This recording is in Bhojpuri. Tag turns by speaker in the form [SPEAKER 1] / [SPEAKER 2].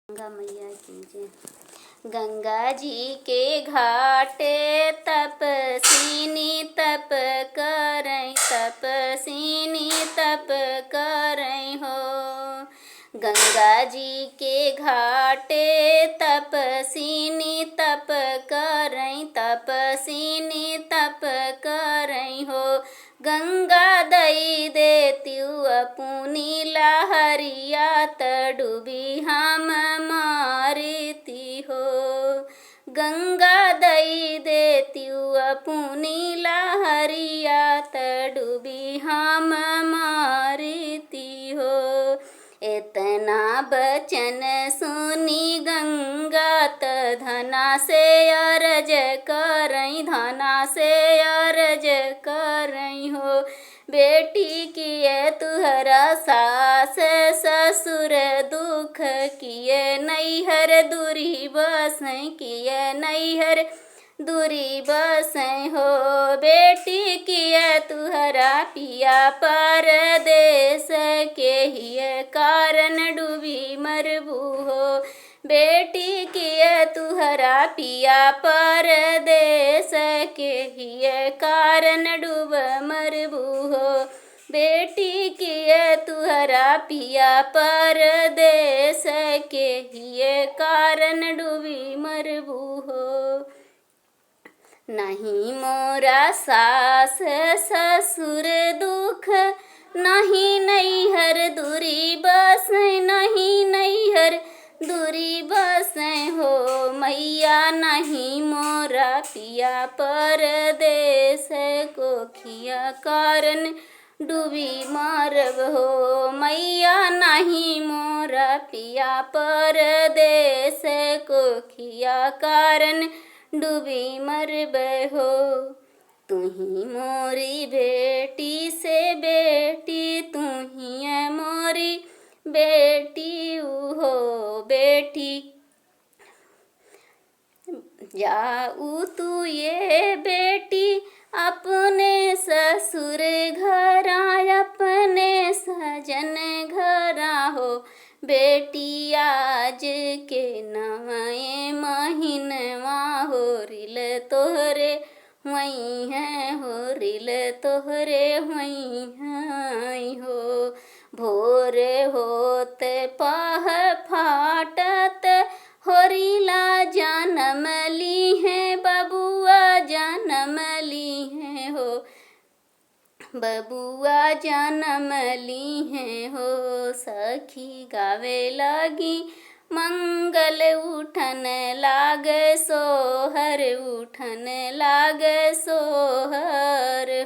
[SPEAKER 1] गंगा मैया की जय। गंगा जी के घाटे तपसीनी तप करई हो। गंगा जी के घाटे तपसीनी तप करई हो। गंगा दई देत्यु अपुनी लहरिया त डूबी हम मारती हो। गंगा दई देत्यु अपुनी लहरिया त डूबी हम मारती हो। इतना बचन सुनी गंगा त धना से अरज करई हो। बेटी किए तुहरा सास ससुर दुख किए नैहर दूरी बसई किए नैहर दूरी बसई हो। बेटी किए तुहरा पिया परदेस के ही कारण डूबी मरबू हो। बेटी किए तुहरा पिया परदेस के ही कारण डूब मरबू हो। बेटी किए तुहरा पिया परदेस के ही कारण डूबी मरबू हो। नहीं मोरा सास ससुर दुख नहीं नैहर दूरी बसई नहीं नैहर दूरी बसई हो। मैया नहीं मोरा पिया परदेस को खिया कारण डूबी मरब हो। मैया नहीं मोरा पिया परदेस को खिया कारण डूबी मरब हो। तुही मोरी बेटी से बेटी तुही मोरी बेटी हो। बेटी जाऊ तू ये बेटी अपने ससुर घरा अपने सजन घरा हो। बेटी आज के नए महीनवा हो रिल तोहरे वही है हो रिल तोहरे वही है हो। भोर होते पह फाटत होरिला जन्म ली है बबुआ जन्म ली है हो। बबुआ जन्म ली है हो। सखी गावे लगी मंगल उठन लाग सोहर उठन लाग सोहर